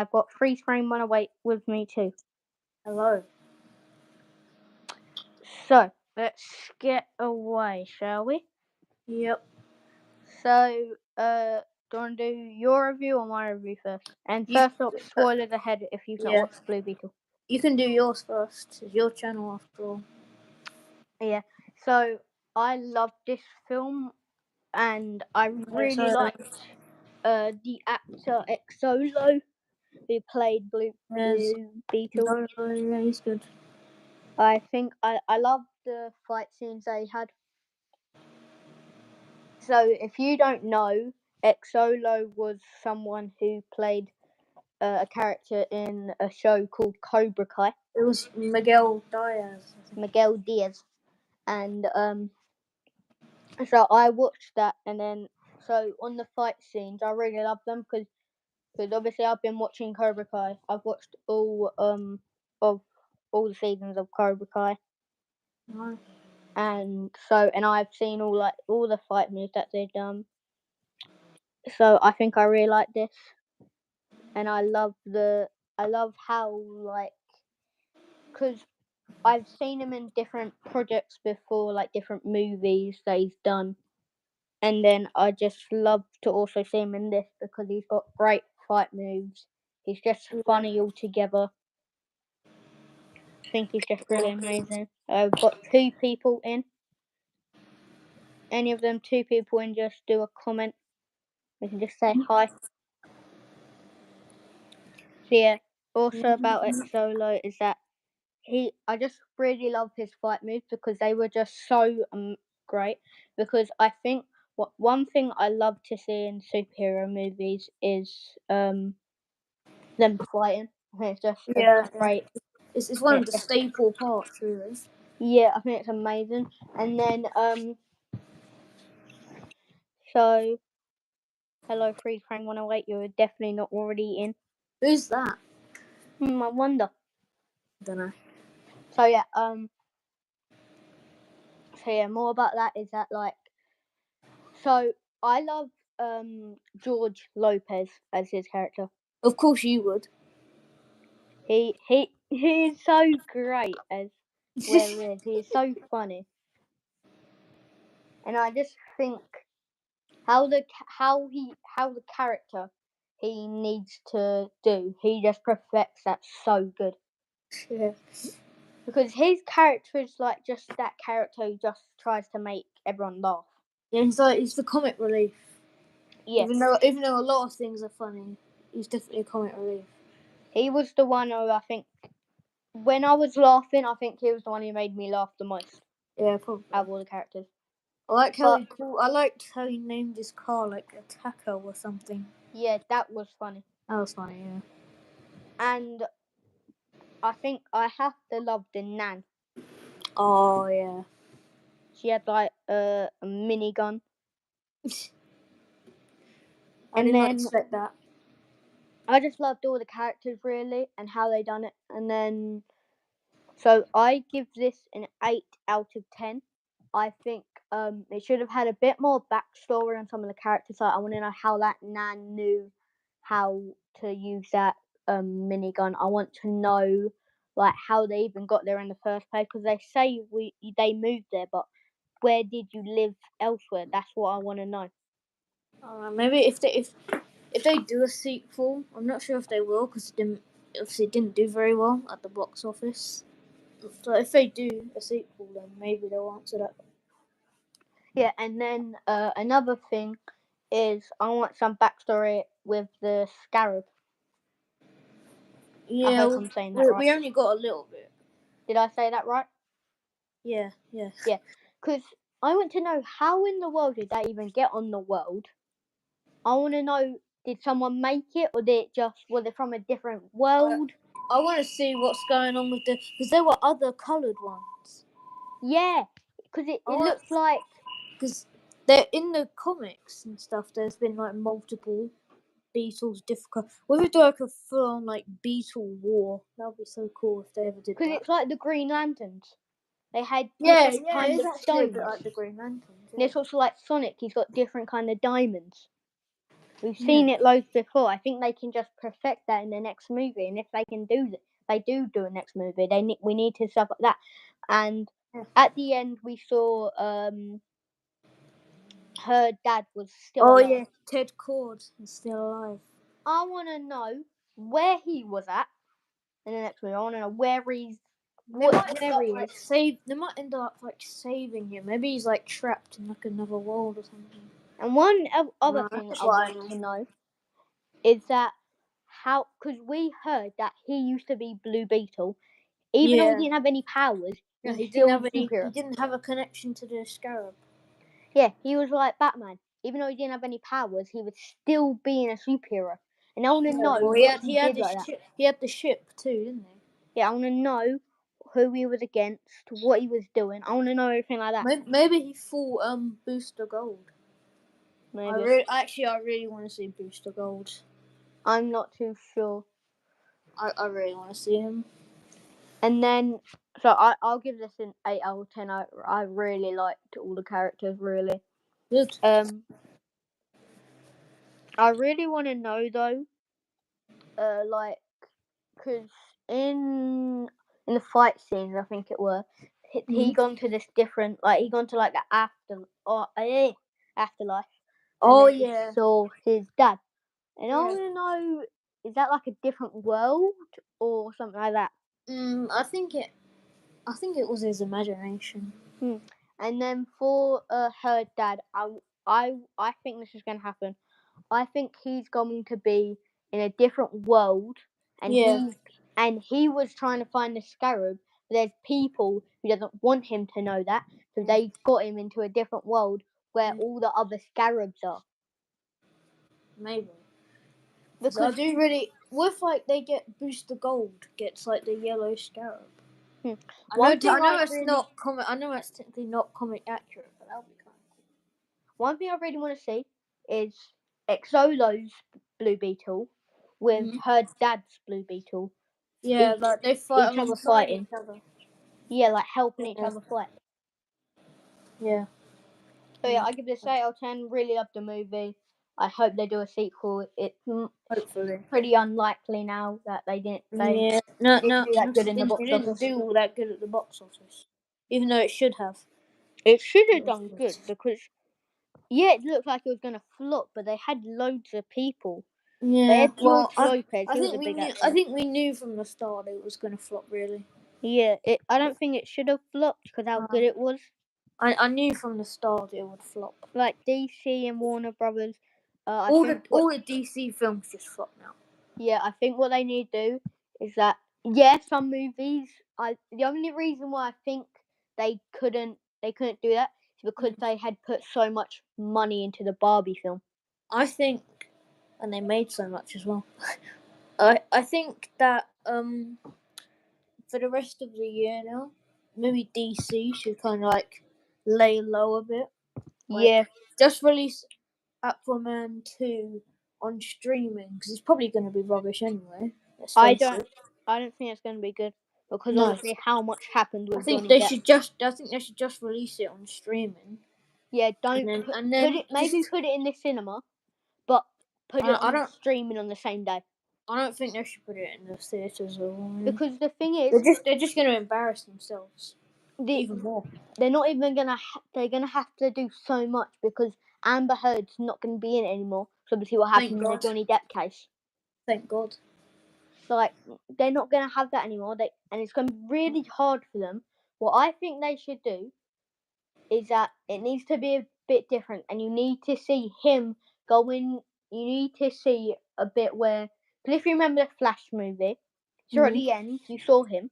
I've got Freeze Frame 108 with me too. Hello. So, let's get away, shall we? Yep. So, do you want to do your review or my review first? And first up, spoilers ahead if you've not watched Blue Beetle. You can do yours first. It's your channel after all. Yeah. So, I loved this film, and I really liked the actor Xolo, who played Blue Beetle. Yeah, he's good. I think I loved the fight scenes they had. So, if you don't know, Xolo was someone who played a character in a show called Cobra Kai. It was Miguel Diaz. Miguel Diaz. And so I watched that, and then so on the fight scenes, I really loved them because obviously I've been watching Cobra Kai. I've watched all of all the seasons of Cobra Kai. Nice. And I've seen all the fight moves that they've done. So I think I really like this, and I love how because I've seen him in different projects before, like different movies that he's done, and then I just love to also see him in this because he's got great fight moves. He's just funny altogether. I think he's just really amazing. I've got 2 people in. Any of them 2 people in, just do a comment. We can just say hi. So yeah, also about Xolo is that I just really love his fight moves because they were just so great. Because I think one thing I love to see in superhero movies is them fighting. I think it's just great. It's one of the staple parts, really. Yeah, I think it's amazing. And then so hello, Free Frame 108. You're definitely not already in. Who's that? I wonder. Don't know. So yeah, more about that is that so I love George Lopez as his character. Of course you would. He's so great as where he is. He's so funny, and I just think how the character he needs to do. He just perfects that so good. Yeah. Because his character is like just that character who just tries to make everyone laugh. Yeah, he's the comic relief. Yeah. Even though a lot of things are funny, he's definitely a comic relief. He was the one who I think when I was laughing, I think he was the one who made me laugh the most. Yeah, probably. Out of all the characters. I liked how he named his car like Attacker or something. Yeah, that was funny. That was funny, yeah. And I think I have to love the Nan. Oh yeah. She had like a minigun. I did not expect that. I just loved all the characters really and how they done it. And then so I give this an 8 out of 10. I think it should have had a bit more backstory on some of the characters. Like I want to know how that Nan knew how to use that minigun. I want to know like how they even got there in the first place because they say they moved there, but where did you live elsewhere? That's what I want to know. Maybe if they do a sequel, I'm not sure if they will because it didn't do very well at the box office. So if they do a sequel, then maybe they'll answer that. Yeah, and then another thing is I want some backstory with the Scarab. Yeah, I hope I'm saying that right. We only got a little bit. Did I say that right? Yeah. Yeah, because I want to know how in the world did they even get on the world. I want to know, did someone make it or was it from a different world? I want to see what's going on with because there were other coloured ones. Yeah, because it looks like because they're in the comics and stuff. There's been like multiple beetles, difficult. What if we do like a full-on like beetle war? That would be so cool if they ever did that. Because it's like the Green Lanterns. They had different kind of stones. A bit like the Green Lanterns. Yeah. And it's also like Sonic. He's got different kind of diamonds. We've Yeah. seen it loads before. I think they can just perfect that in the next movie, and if they can do that, they do a next movie. We need to stuff like that. And Yeah. at the end, we saw her dad was still Oh alive. yeah, Ted Cord is still alive. I want to know where he was at in the next movie. I want to know They might end where up he like is. They might end up like saving him. Maybe he's like trapped in like another world or something. And one other That's thing just I what I want to know. know is that how, because we heard that he used to be Blue Beetle, even though he Yeah. didn't have any powers, he Yeah, was he didn't still have a any. superhero. He didn't have a connection to the Scarab. Yeah, he was like Batman. Even though he didn't have any powers, he was still being a superhero. And I want to Yeah, know well, what he he had did the like that. ship. He had the ship too, didn't he? Yeah, I want to know who he was against, what he was doing. I want to know everything like that. Maybe he fought Booster Gold. Maybe. I really want to see Booster Gold. I'm not too sure. I really want to see him. And then, so I'll give this an 8 out of 10. I really liked all the characters, really. Good. I really want to know, though, like, because in the fight scenes, I think it were, he Mm. gone to this different, like, he gone to, like, the afterlife, and Oh then he yeah. saw his dad. And I Yeah. want to know, is that like a different world or something like that? I think it. I think it was his imagination. Hmm. And then for her dad, I think this is going to happen. I think he's going to be in a different world, and Yeah. he was trying to find the scarab. But there's people who doesn't want him to know that, so Mm. they got him into a different world where Mm. all the other scarabs are. Maybe. Because I Because do really. What if like they get Booster Gold gets like the yellow Scarab? hmm, one thing I know I it's really not comic. I know it's technically not comic accurate, but that'll be kind of cool. One thing I really want to see is Exolo's Blue Beetle with Mm-hmm. her dad's Blue Beetle, Yeah, each like they fight each other alongside each fighting. other. Yeah, like helping each Yeah. other fight. Yeah. So yeah, I give this 8 out of 10. Really love the movie. I hope they do a sequel. It's Hopefully. pretty unlikely now that they Yeah. No, didn't no, do that good in the it box didn't office. do all that good at the box office, even though it should have. It should have done good because yeah, it looked like it was gonna flop, but they had loads of people. They Yeah. had Well, George Lopez. He was a big I actor. think we knew from the start it was going to flop. Really. Yeah, I don't think it should have flopped because how Uh, good it was. I knew from the start it would flop. Like DC and Warner Brothers. I think what All the DC films just flop now. I think what they need to do is that some movies. The only reason why I think they couldn't do that is because they had put so much money into the Barbie film. I think, and they made so much as well. I think that for the rest of the year now, maybe DC should kind of like lay low a bit. Like Yeah, just release Aquaman 2 on streaming because it's probably going to be rubbish anyway. Let's I face don't it. I don't think it's going to be good because No, obviously how much happened I with think Johnny they Depp. should just. I think they should just release it on streaming, Yeah, and don't then put it. Maybe just. put it in the cinema, but put it I on don't. streaming on the same day. I don't think they should put it in the theaters or. Because the thing is, They're just going to embarrass themselves the even more. they're not even gonna. They're gonna have to do so much because Amber Heard's not gonna be in it anymore. So obviously, what Thank happened in the God. Johnny Depp case. Thank God. So like, they're not gonna have that anymore. And it's gonna be really hard for them. What I think they should do is that it needs to be a bit different, and you need to see him going. You need to see a bit where, because if you remember the Flash movie, so at Mm. the end you saw him.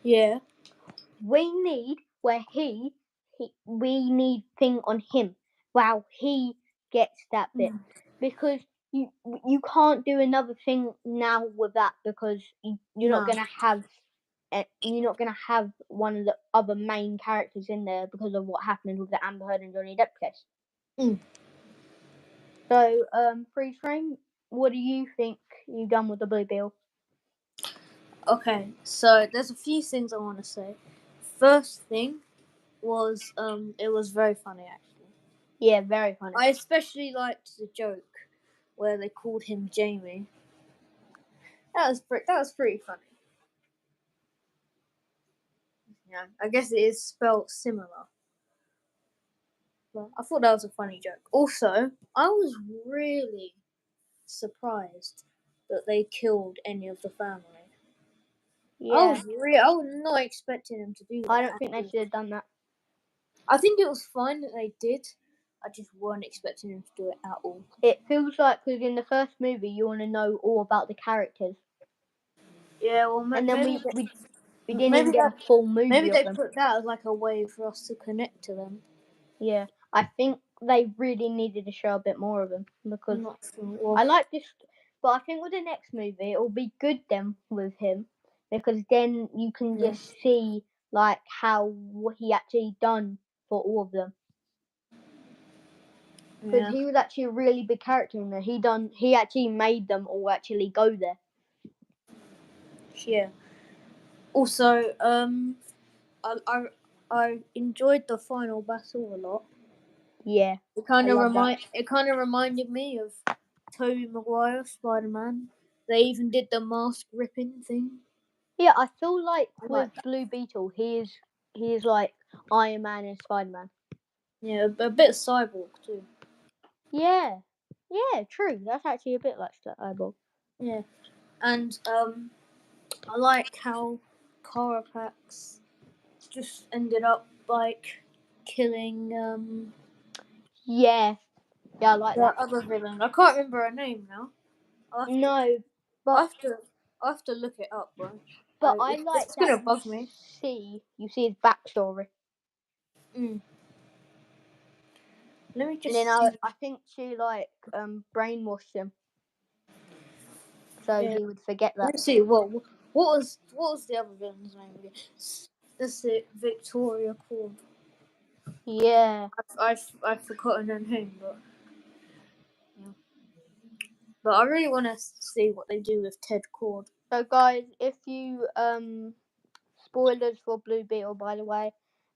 Yeah. We need where we need thing on him. Wow, he gets that bit Mm. because you can't do another thing now with that because you're not No. gonna have you're not gonna have one of the other main characters in there because of what happened with the Amber Heard and Johnny Depp case. Mm. So, freeze frame. What do you think you've done with the Blue Bill? Okay, so there's a few things I want to say. First thing was it was very funny actually. Yeah, very funny. I especially liked the joke. where they called him Jamie. That was pretty funny. Yeah, I guess it is spelled similar. But I thought that was a funny joke. Also, I was really surprised that they killed any of the family. Yeah, I was not expecting them to do that I don't at think they all. should have done that. I think it was fine that they did. I just weren't expecting them to do it at all. It feels like because in the first movie you want to know all about the characters, Yeah, well, and then maybe we didn't even maybe get a that full maybe movie of they them. put that as like a way for us to connect to them. Yeah, I think they really needed to show a bit more of them because I'm not sure. Well, I like this, but I think with the next movie it'll be good then with him because then you can yeah, just see like how he actually done for all of them because yeah, he was actually a really big character in there. He actually made them all actually go there. yeah. Also, I I, I enjoyed the final battle a lot. Yeah, I love that. It kind of reminded me of Tobey Maguire Spider Man. They even did the mask ripping thing. Yeah, I feel like I with like that. Blue Beetle, he is like Iron Man and Spider Man. Yeah, a bit of cyborg too. Yeah, yeah, true. That's actually a bit like Eyeball. Yeah, and I like how Carapax just ended up like killing Yeah, yeah, I like the that. other villain. I can't remember her name now. I have to No, I but have to I have to look it up, bro. I like It's that gonna bug me. you see his backstory, Mm. Let me and then just see. I think she like brainwashed him so Yeah, he would forget that. let me see. What was the other villain's name again? That's it. Victoria Cord. Yeah. I've forgotten her name, but yeah. But I really want to see what they do with Ted Cord. So guys, if you spoilers for Blue Beetle by the way,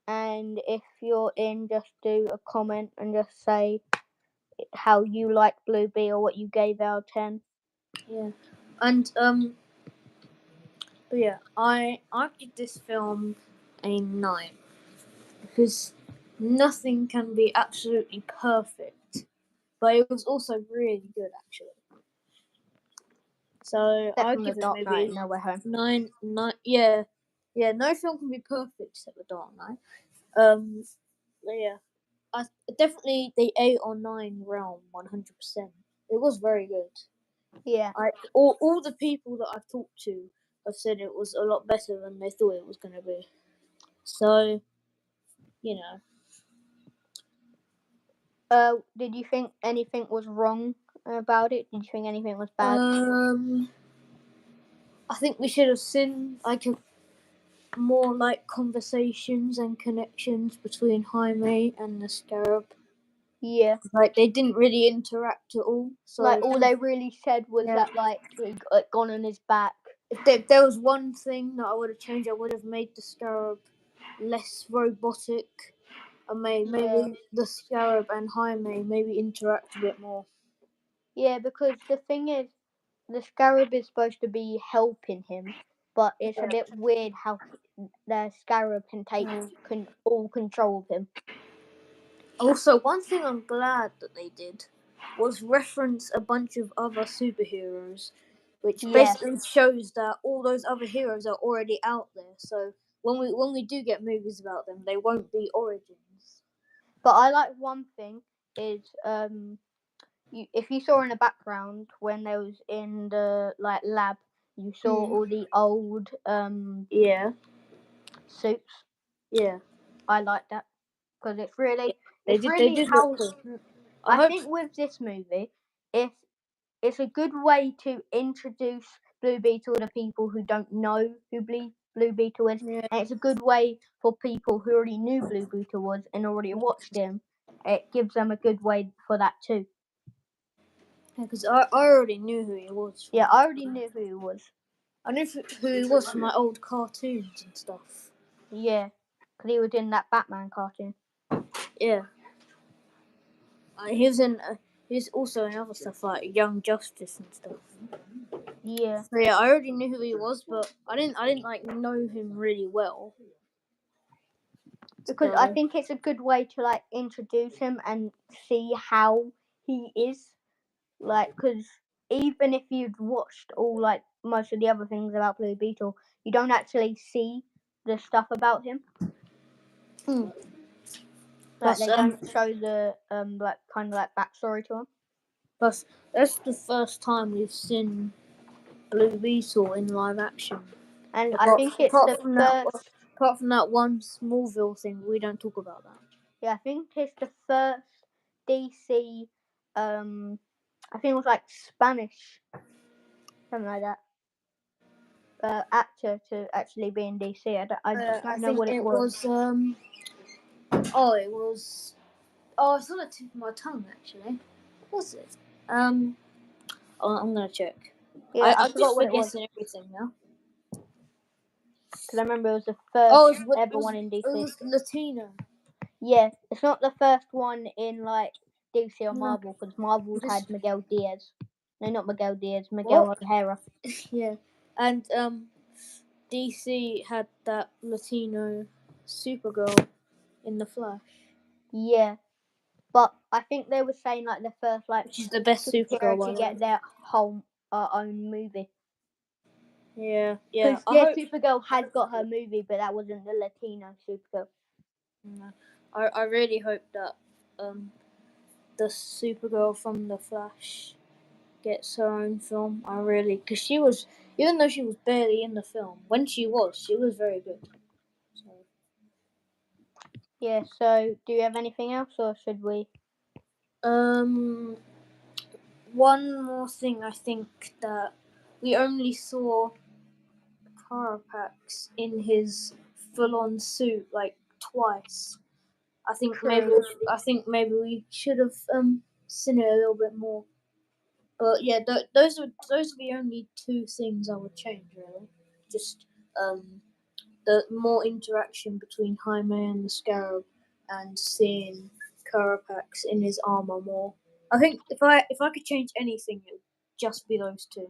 and if you're in, just do a comment and just say how you like Blue Beetle, what you gave out of 10. Yeah, and but yeah, I give this film a 9 because nothing can be absolutely perfect, but it was also really good actually. So Except I from The give it Dark Knight maybe and No Way Home. 9. Yeah, yeah. No film can be perfect except The Dark Knight. But yeah, I definitely the 8 or 9 realm 100%. It was very good. Yeah. All the people that I've talked to have said it was a lot better than they thought it was going to be. So you know, Did you think anything was wrong about it? Did you think anything was bad? I think we should have seen like more like conversations and connections between Jaime and the Scarab. Yeah. Like they didn't really interact at all. Like So all they really said was yeah, that like he got gone on his back. if there was one thing that I would have changed, I would have made the Scarab less robotic. And Yeah. maybe the Scarab and Jaime maybe interact a bit more. Yeah, because the thing is, the Scarab is supposed to be helping him, but it's a Yeah. bit weird how the Scarab can take Yeah. all control of him. Also, one thing I'm glad that they did was reference a bunch of other superheroes, which Yeah, basically shows that all those other heroes are already out there. So when we do get movies about them, they won't be origins. but I like one thing is if you saw in the background when they was in the like lab, you saw Mm. all the old Yeah, suits. yeah. I like that because They it's did. They really did look how cool. I I hope. think with this movie, it's it's a good way to introduce Blue Beetle to people who don't know who Blue Beetle is, Yeah, and it's a good way for people who already knew Blue Beetle was and already watched him. It gives them a good way for that too. because I already knew who he was. Yeah, I already knew who he was. I knew who he was from my old cartoons and stuff. Yeah, because he was in that Batman cartoon. Yeah, he was in. He's also in other stuff like Young Justice and stuff. Yeah, So yeah, I already knew who he was, but I didn't like know him really well. because I So think it's a good way to like introduce him and see how he is. Like, because even if you'd watched all like most of the other things about Blue Beetle, you don't actually see the stuff about him. hmm. Like, plus they don't show the like kind of like backstory to him. plus that's the first time we've seen Blue Beetle in live action. And I Apart, think it's apart the from that, first. apart from that one Smallville thing, we don't talk about that. Yeah, I think it's the first DC. I think it was like Spanish, something like that. Actor to actually be in DC. I I don't know think what it it was. was. Oh, it was. Oh, it's on the tip of my tongue actually. What was it? Oh, I'm gonna check. Yeah, I I'm forgot just what it was forgetting everything now. because I remember it was the Oh, first it ever was one in it DC. was Latino. Yeah, it's not the first one in like DC or No, Marvel because Marvel's this had Miguel Diaz. No, not Miguel Diaz. Miguel what? O'Hara. Yeah, and DC had that Latino Supergirl in the Flash, Yeah, but I think they were saying like the first like which is the best Supergirl, superhero by to the way. get their whole own movie. Yeah, yeah. Because I yeah, hope. Supergirl has got her movie, but that wasn't the Latino Supergirl. I really hope that the Supergirl from the Flash gets her own film. I really, because she was, even though she was barely in the film, when she was very good. So, Yeah. So, do you have anything else, or should we? um, one more thing, I think that we only saw Carapax in his full-on suit like twice. True. I think maybe we should have seen it a little bit more. But yeah, those are the only two things I would change really. Just the more interaction between Jaime and the Scarab, and seeing Carapax in his armor more. I think if I could change anything, it would just be those two.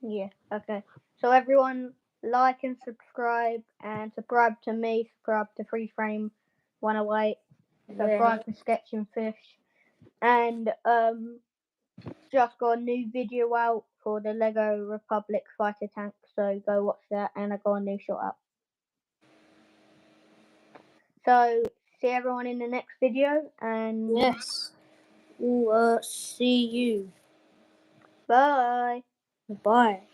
Yeah. Okay. So everyone, like and subscribe to me. Subscribe to Free Frame 108. Yeah. Subscribe to Sketch and Fish, and just got a new video out for the Lego Republic fighter tank. So go watch that, and I got a new shot up. So see everyone in the next video, and Yes. We'll see you. bye. Bye.